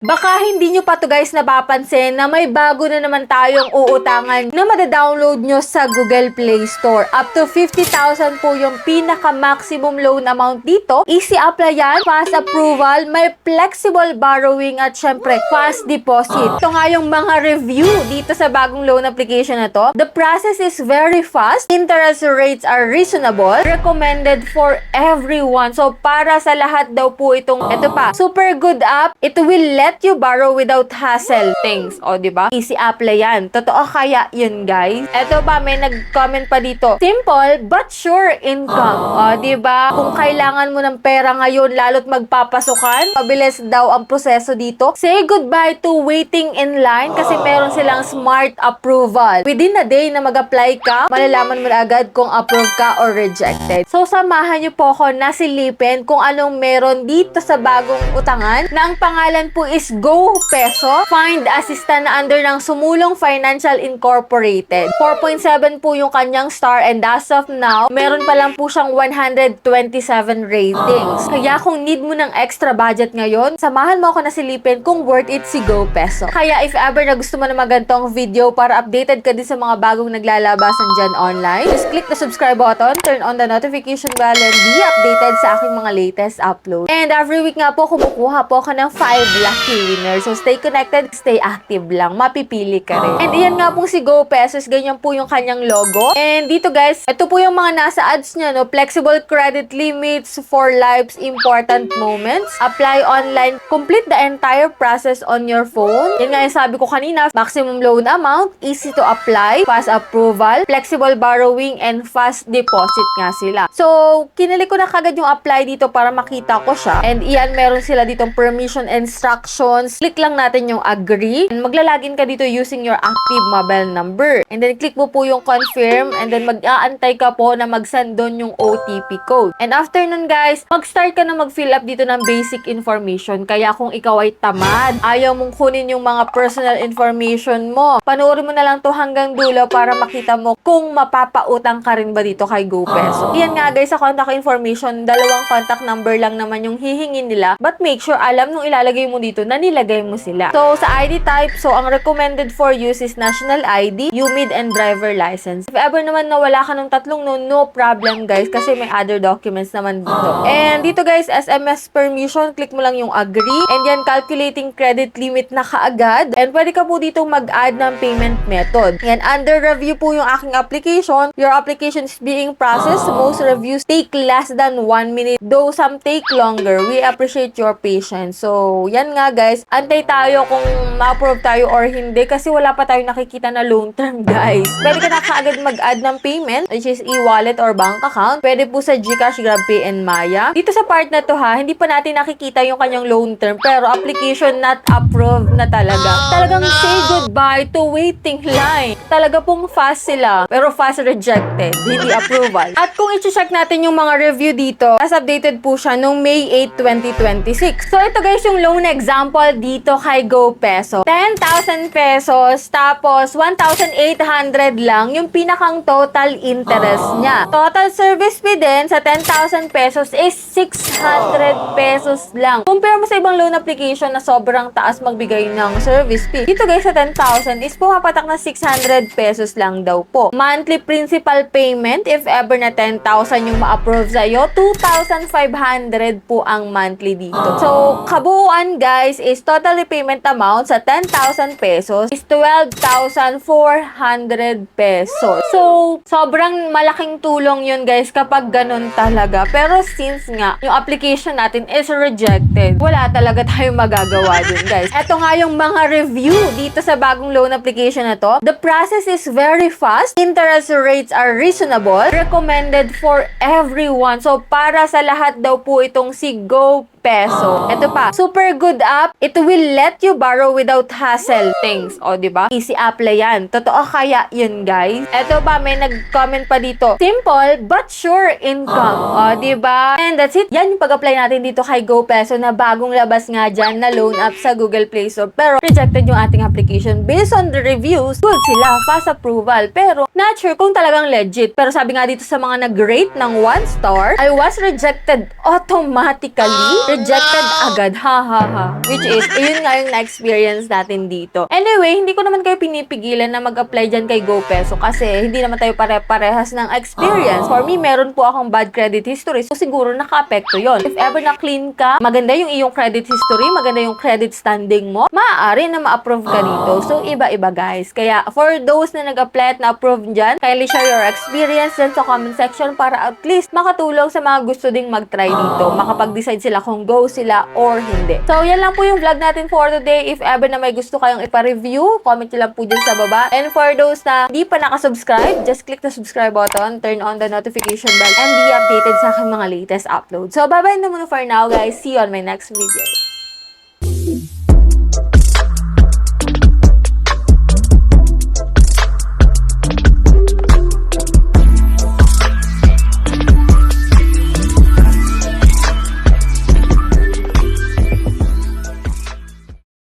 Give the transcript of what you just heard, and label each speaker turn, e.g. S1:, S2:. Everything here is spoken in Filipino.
S1: Baka hindi nyo pa to guys napapansin na may bago na naman tayong uutangan na madadownload nyo sa Google Play Store. Up to 50,000 po yung pinaka-maximum loan amount dito. Easy apply yan, fast approval, may flexible borrowing at syempre fast deposit. Ito nga yung mga review dito sa bagong loan application na to. The process is very fast, interest rates are reasonable, recommended for everyone. So para sa lahat daw po itong, ito pa, super good app, it will let you borrow without hassle things. O, diba? Easy apply yan. Totoo kaya yun, guys? Eto pa, may nag-comment pa dito. Simple but sure income. O, diba? Kung kailangan mo ng pera ngayon, lalo't magpapasukan, mabilis daw ang proseso dito. Say goodbye to waiting in line kasi meron silang smart approval. Within a day na mag-apply ka, malalaman mo na agad kung approve ka or rejected. So, samahan niyo po ako na silipin kung anong meron dito sa bagong utangan na ang pangalan po is Go Peso. Find assistant na under ng Sumulong Financial Incorporated. 4.7 po yung kanyang star and as of now, meron pa lang po siyang 127 ratings. Kaya kung need mo ng extra budget ngayon, samahan mo ako na silipin kung worth it si Go Peso. Kaya if ever na gusto mo na magantong video para updated ka din sa mga bagong naglalabasan dyan online, just click the subscribe button, turn on the notification bell, and be updated sa aking mga latest upload. And every week nga po, kumukuha po ako ng 5 lucky winners. So stay connected, stay active lang. Mapipili ka rin. And iyan nga pong si Go Pesos, ganyan po yung kanyang logo. And dito guys, ito po yung mga nasa ads niya, no? Flexible credit limits for life's important moments. Apply online. Complete the entire process on your phone. Yan nga yung sabi ko kanina, maximum loan amount, easy to apply, fast approval, flexible borrowing, and fast deposit nga sila. So, kinili ko na kagad yung apply dito para makita ko siya. And iyan, meron sila ditong permission instructions. Click lang natin yung agree. And maglalagin ka dito using your active mobile number. And then click mo po yung confirm and then mag-aantay ka po na mag-send doon yung OTP code. And after nun guys, mag-start ka na mag-fill up dito ng basic information. Kaya kung ikaw ay tamad, ayaw mong kunin yung mga personal information mo, panoorin mo na lang to hanggang dulo para makita mo kung mapapautang ka rin ba dito kay Go Peso. Yan nga guys, sa contact information, 2 contact number lang naman yung hihingin nila. But make sure alam nung ilalagay mo dito na nilagay mo sila. So, sa ID type, so ang recommended for use is national ID, UMID, and driver license. If ever naman nawala ka ng tatlong no problem guys, kasi may other documents naman dito. And dito guys, SMS permission, click mo lang yung agree. And yan, calculating credit limit na kaagad. And pwede ka po dito mag-add ng payment method. Yan, under review po yung aking application. Your application is being processed. Most reviews take less than 1 minute, though some take longer. We appreciate your patience. So, yan nga guys, antay tayo kung ma-approve tayo or hindi kasi wala pa tayong nakikita na loan term guys. Pwede ka na kaagad mag-add ng payment which is e-wallet or bank account. Pwede po sa GCash, GrabPay, and Maya. Dito sa part na to ha, hindi pa natin nakikita yung kanyang loan term pero application not approved na talaga. Talagang say goodbye to waiting line. Talaga pong fast sila pero fast rejected, hindi approval. At kung i-check natin yung mga review dito, as updated po siya noong May 8, 2026. So ito guys yung loan example dito kay Go Peso. 10,000 pesos, tapos 1,800 lang yung pinakang total interest niya. Total service fee din sa 10,000 pesos is 600 pesos lang. Compare mo sa ibang loan application na sobrang taas magbigay ng service fee. Dito guys sa 10,000 is pumapatak na 600 pesos lang daw po. Monthly principal payment, if ever na 10,000 yung ma-approve sa'yo, 2,500 po ang monthly dito. So, kabuuan guys is total repayment amount sa 10,000 pesos is 12,400 pesos. So, sobrang malaking tulong yun guys kapag ganun talaga. Pero since nga, yung application natin is rejected, wala talaga tayong magagawa dun guys. Ito nga yung mga review dito sa bagong loan application na to. The process is very fast. Interest rates are reasonable. Recommended for everyone. So, para sa lahat daw po itong si Go Peso. Ito pa, super good app. It will let you borrow without hassle things. O, diba? Easy apply yan. Totoo kaya yun, guys? Ito pa, may nag-comment pa dito. Simple but sure income. O, diba? And that's it. Yan yung pag-apply natin dito kay Go Peso na bagong labas nga dyan na loan app sa Google Play Store. Pero rejected yung ating application. Based on the reviews, good sila. Fast approval. Pero, not sure kung talagang legit. Pero sabi nga dito sa mga nag-rate ng 1 star, I was rejected automatically. rejected agad. Ha ha ha. Which is, yun nga yung na-experience natin dito. Anyway, hindi ko naman kayo pinipigilan na mag-apply dyan kay GoPeso kasi hindi naman tayo pare-parehas ng experience. For me, meron po akong bad credit history, so siguro naka-apekto yon. If ever na clean ka, maganda yung iyong credit history, maganda yung credit standing mo, maaari na ma-approve ka dito. So, iba-iba guys. Kaya, for those na nag-apply at na-approve dyan, kindly share your experience dyan sa comment section para at least makatulong sa mga gusto ding mag-try dito. Makapag-decide sila kung go sila or hindi. So, yan lang po yung vlog natin for today. If ever na may gusto kayong ipa-review, comment nyo lang po dyan sa baba. And for those na di pa nakasubscribe, just click the subscribe button, turn on the notification bell, and be updated sa aking mga latest uploads. So, bye-bye na muna for now guys. See you on my next video.